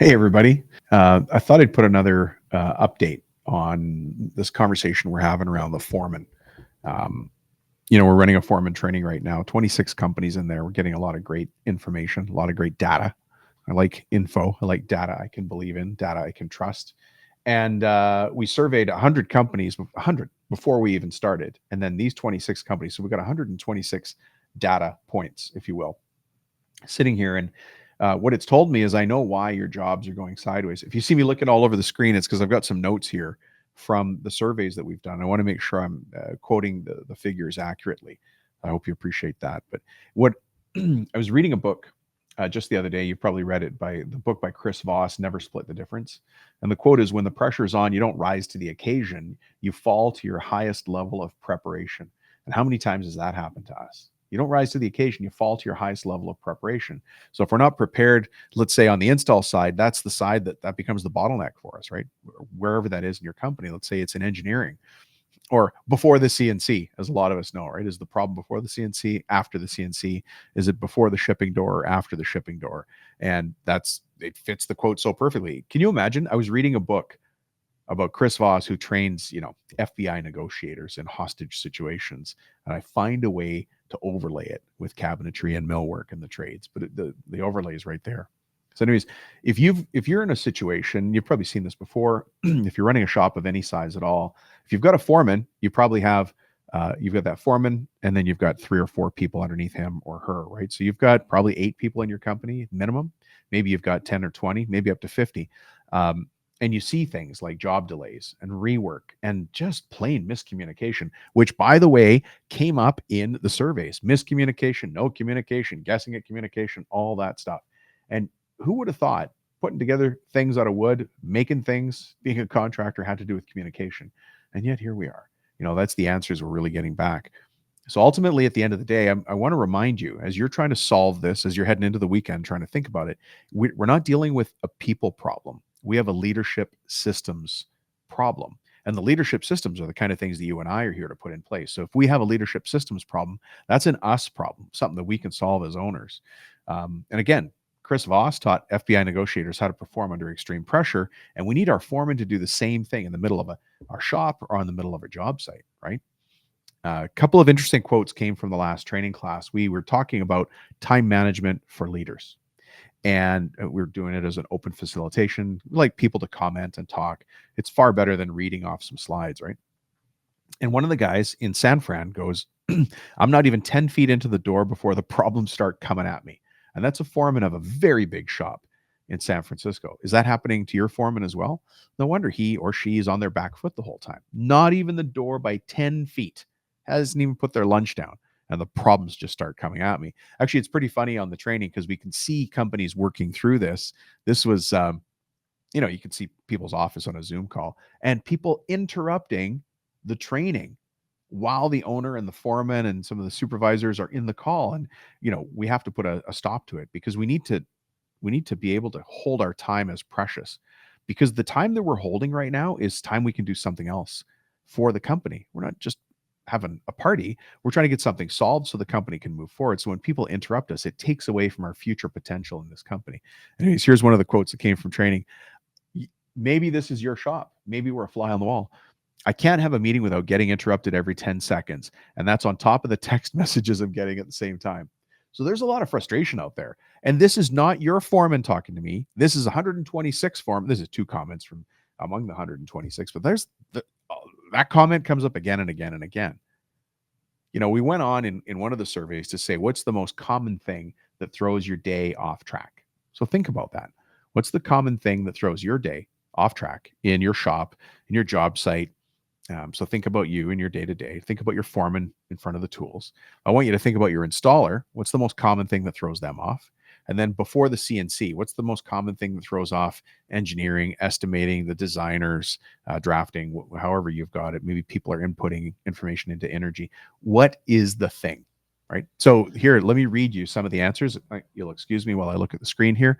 Hey, everybody. I thought I'd put another update on this conversation we're having around the foreman. Um, we're running a foreman training right now, 26 companies in there. We're getting a lot of great information, a lot of great data. I like info. I like data I can believe in, data I can trust. And we surveyed 100 companies, 100 before we even started. And then these 26 companies. So we've got 126 data points, if you will, sitting here. And what it's told me is I know why your jobs are going sideways. If you see me looking all over the screen, it's because I've got some notes here from the surveys that we've done. I want to make sure I'm quoting the figures accurately. I hope you appreciate that. But what I was reading a book just the other day. You've probably read it, by the book by Chris Voss, Never Split the Difference. And the quote is, when the pressure is on, you don't rise to the occasion, you fall to your highest level of preparation. And how many times has that happened to us? You don't rise to the occasion, you fall to your highest level of preparation. So if we're not prepared, let's say on the install side, that's the side that becomes the bottleneck for us, right? Wherever that is in your company, let's say it's in engineering or before the CNC, as a lot of us know, right? Is the problem before the CNC, after the CNC? Is it before the shipping door or after the shipping door? And it fits the quote so perfectly. Can you imagine? I was reading a book about Chris Voss, who trains, FBI negotiators in hostage situations. And I find a way to overlay it with cabinetry and millwork and the trades, but the overlay is right there. So anyways, if you're in a situation, you've probably seen this before, if you're running a shop of any size at all, if you've got a foreman, you probably have, you've got that foreman, and then you've got 3 or 4 people underneath him or her, right? So you've got probably 8 people in your company minimum. Maybe you've got 10 or 20, maybe up to 50. And you see things like job delays and rework and just plain miscommunication, which, by the way, came up in the surveys. Miscommunication, no communication, guessing at communication, all that stuff. And who would have thought putting together things out of wood, making things, being a contractor had to do with communication? And yet here we are. That's the answers we're really getting back. So ultimately, at the end of the day, I want to remind you, as you're trying to solve this, as you're heading into the weekend trying to think about it, we're not dealing with a people problem. We have a leadership systems problem. And the leadership systems are the kind of things that you and I are here to put in place. So if we have a leadership systems problem, that's an us problem, something that we can solve as owners. And again, Chris Voss taught FBI negotiators how to perform under extreme pressure. And we need our foreman to do the same thing in the middle of our shop or in the middle of a job site, right? A couple of interesting quotes came from the last training class. We were talking about time management for leaders, and we're doing it as an open facilitation. We like people to comment and talk. It's far better than reading off some slides, right? And one of the guys in San Fran goes, I'm not even 10 feet into the door before the problems start coming at me. And that's a foreman of a very big shop in San Francisco. Is that happening to your foreman as well? No wonder he or she is on their back foot the whole time. Not even the door by 10 feet. Hasn't even put their lunch down. And the problems just start coming at me. Actually, it's pretty funny on the training because we can see companies working through this. This was, you can see people's office on a Zoom call and people interrupting the training while the owner and the foreman and some of the supervisors are in the call. And, we have to put a stop to it because we need to be able to hold our time as precious, because the time that we're holding right now is time we can do something else for the company. We're not just having a party. We're trying to get something solved so the company can move forward. So when people interrupt us, it takes away from our future potential in this company. Anyways, here's one of the quotes that came from training. Maybe this is your shop. Maybe we're a fly on the wall. I can't have a meeting without getting interrupted every 10 seconds. And that's on top of the text messages I'm getting at the same time. So there's a lot of frustration out there. And this is not your foreman talking to me. This is 126 foreman. This is 2 comments from among the 126, but that comment comes up again and again and again. We went on in one of the surveys to say, what's the most common thing that throws your day off track? So think about that. What's the common thing that throws your day off track in your shop, in your job site? So think about you in your day-to-day. Think about your foreman in front of the tools. I want you to think about your installer. What's the most common thing that throws them off? And then before the CNC, what's the most common thing that throws off engineering, estimating, the designers, drafting, however you've got it? Maybe people are inputting information into energy. What is the thing, right? So here, let me read you some of the answers. You'll excuse me while I look at the screen here.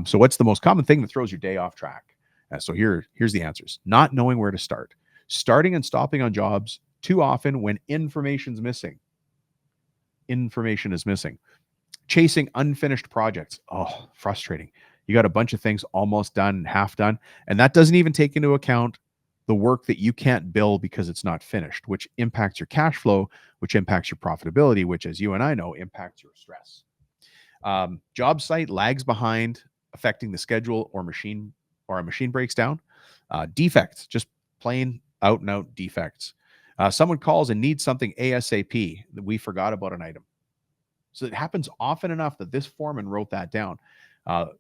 So what's the most common thing that throws your day off track? So here's the answers. Not knowing where to start. Starting and stopping on jobs too often when information's missing. Information is missing. Chasing unfinished projects. Oh, frustrating. You got a bunch of things almost done, half done, and that doesn't even take into account the work that you can't bill because it's not finished, which impacts your cash flow, which impacts your profitability, which, as you and I know, impacts your stress. Job site lags behind, affecting the schedule or a machine breaks down. Defects, just plain out and out defects. Someone calls and needs something ASAP that we forgot about an item. So it happens often enough that this foreman wrote that down.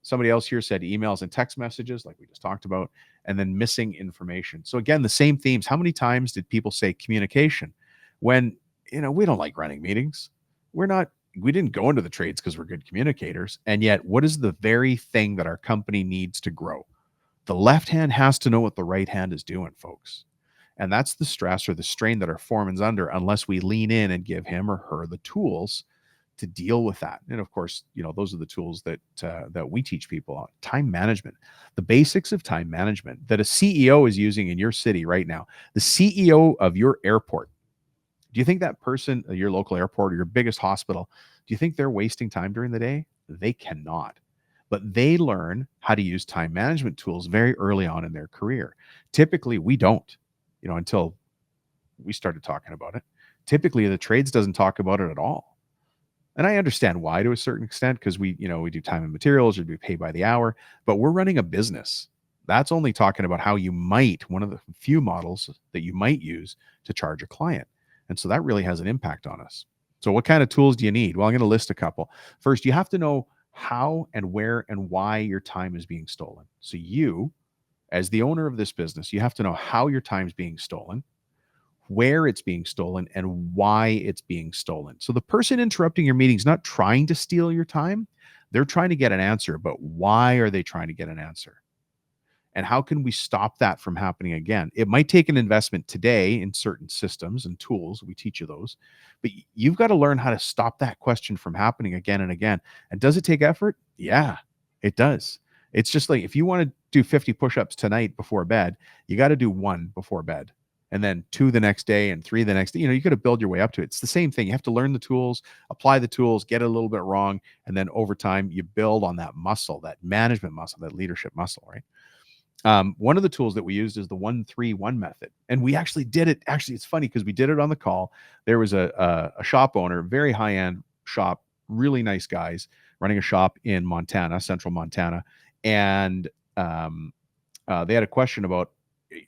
Somebody else here said emails and text messages, like we just talked about, and then missing information. So again, the same themes. How many times did people say communication when, we don't like running meetings? We didn't go into the trades because we're good communicators. And yet, what is the very thing that our company needs to grow? The left hand has to know what the right hand is doing, folks. And that's the stress or the strain that our foreman's under unless we lean in and give him or her the tools to deal with that. And of course, those are the tools that we teach people on. Time management, the basics of time management that a CEO is using in your city right now. The CEO of your airport. Do you think that person, your local airport or your biggest hospital, do you think they're wasting time during the day? They cannot. But they learn how to use time management tools very early on in their career. Typically, we don't, until we started talking about it. Typically, the trades doesn't talk about it at all. And I understand why to a certain extent, because we do time and materials or we pay by the hour, but we're running a business. That's only talking about how you might, one of the few models that you might use to charge a client. And so that really has an impact on us. So what kind of tools do you need? Well, I'm going to list a couple. First, you have to know how and where and why your time is being stolen. So you, as the owner of this business, you have to know how your time is being stolen, where it's being stolen, and why it's being stolen. So the person interrupting your meeting is not trying to steal your time. They're trying to get an answer, but why are they trying to get an answer? And how can we stop that from happening again? It might take an investment today in certain systems and tools. We teach you those, but you've got to learn how to stop that question from happening again and again. And does it take effort? Yeah, it does. It's just like if you want to do 50 push-ups tonight before bed, you got to do 1 before bed, and then 2 the next day and 3 the next day. You got to build your way up to it. It's the same thing. You have to learn the tools, apply the tools, get it a little bit wrong, and then over time you build on that muscle, that management muscle, that leadership muscle, right? One of the tools that we used is the 1-3-1 method. And we actually did it. Actually, it's funny because we did it on the call. There was a shop owner, very high-end shop, really nice guys running a shop in Montana, central Montana. And they had a question about,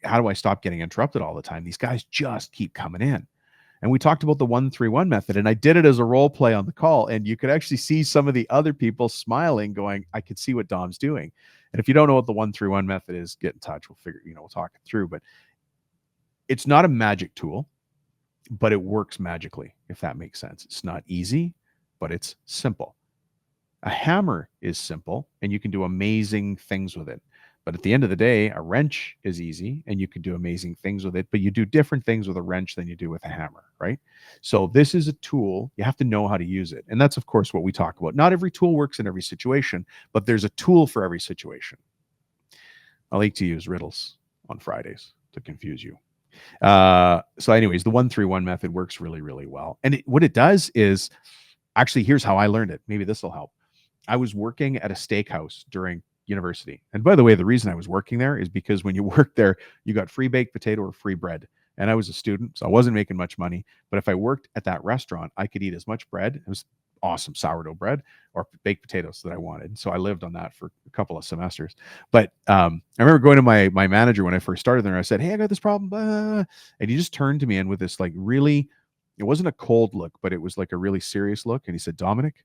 how do I stop getting interrupted all the time? These guys just keep coming in. And we talked about the 1-3-1 method, and I did it as a role play on the call. And you could actually see some of the other people smiling, going, I could see what Dom's doing. And if you don't know what the 1-3-1 method is, get in touch. We'll figure, we'll talk it through. But it's not a magic tool, but it works magically, if that makes sense. It's not easy, but it's simple. A hammer is simple, and you can do amazing things with it. But at the end of the day, a wrench is easy and you can do amazing things with it, but you do different things with a wrench than you do with a hammer, right? So this is a tool. You have to know how to use it. And that's, of course, what we talk about. Not every tool works in every situation, but there's a tool for every situation. I like to use riddles on Fridays to confuse you. So anyways, the 1-3-1 method works really, really well. And what it does is, actually, here's how I learned it. Maybe this will help. I was working at a steakhouse during university. And by the way, the reason I was working there is because when you work there, you got free baked potato or free bread. And I was a student, so I wasn't making much money. But if I worked at that restaurant, I could eat as much bread. It was awesome sourdough bread or baked potatoes that I wanted. So I lived on that for a couple of semesters. But I remember going to my manager when I first started there. I said, hey, I got this problem. Blah. And he just turned to me and with this like really, it wasn't a cold look, but it was like a really serious look. And he said, Dominic,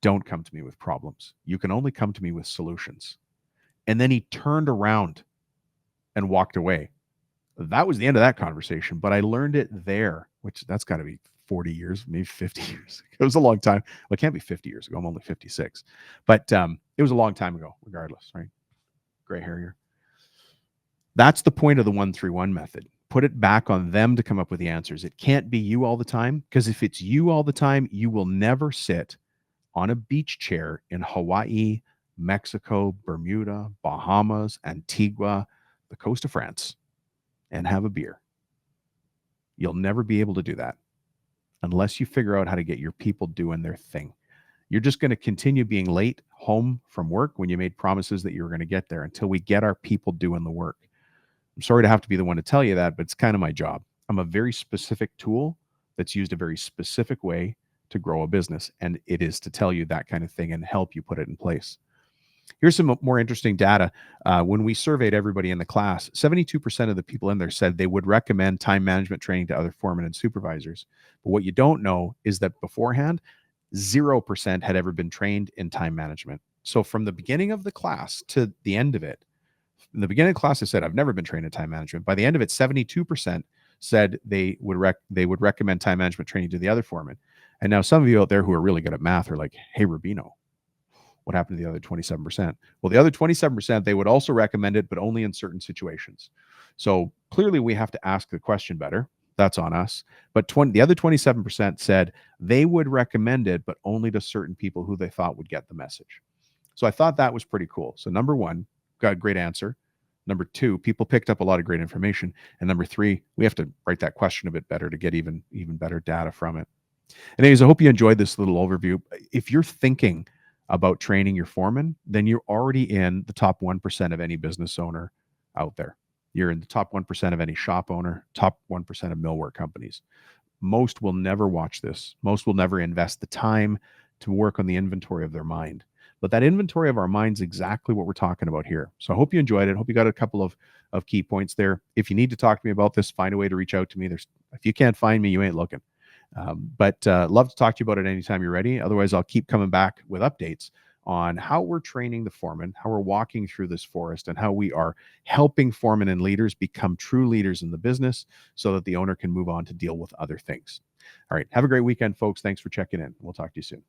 don't come to me with problems. You can only come to me with solutions. And then he turned around and walked away. That was the end of that conversation, but I learned it there, which that's got to be 40 years, maybe 50 years. It was a long time. Well, it can't be 50 years ago. I'm only 56. But it was a long time ago, regardless, right? Gray hair here. That's the point of the 1-3-1 method. Put it back on them to come up with the answers. It can't be you all the time, because if it's you all the time, you will never sit on a beach chair in Hawaii, Mexico, Bermuda, Bahamas, Antigua, the coast of France, and have a beer. You'll never be able to do that unless you figure out how to get your people doing their thing. You're just going to continue being late, home from work when you made promises that you were going to get there until we get our people doing the work. I'm sorry to have to be the one to tell you that, but it's kind of my job. I'm a very specific tool that's used a very specific way to grow a business. And it is to tell you that kind of thing and help you put it in place. Here's some more interesting data. When we surveyed everybody in the class, 72% of the people in there said they would recommend time management training to other foremen and supervisors. But what you don't know is that beforehand, 0% had ever been trained in time management. So from the beginning of the class to the end of it, in the beginning of the class, I said, I've never been trained in time management. By the end of it, 72% said they would recommend time management training to the other foremen. And now some of you out there who are really good at math are like, hey, Rubino, what happened to the other 27%? Well, the other 27%, they would also recommend it, but only in certain situations. So clearly we have to ask the question better. That's on us. But the other 27% said they would recommend it, but only to certain people who they thought would get the message. So I thought that was pretty cool. So number one, got a great answer. Number two, people picked up a lot of great information. And number three, we have to write that question a bit better to get even better data from it. Anyways, I hope you enjoyed this little overview. If you're thinking about training your foreman, then you're already in the top 1% of any business owner out there. You're in the top 1% of any shop owner, top 1% of millwork companies. Most will never watch this. Most will never invest the time to work on the inventory of their mind. But that inventory of our mind is exactly what we're talking about here. So I hope you enjoyed it. I hope you got a couple of key points there. If you need to talk to me about this, find a way to reach out to me. If you can't find me, you ain't looking. But love to talk to you about it anytime you're ready. Otherwise, I'll keep coming back with updates on how we're training the foreman, how we're walking through this forest, and how we are helping foremen and leaders become true leaders in the business so that the owner can move on to deal with other things. All right. Have a great weekend, folks. Thanks for checking in. We'll talk to you soon.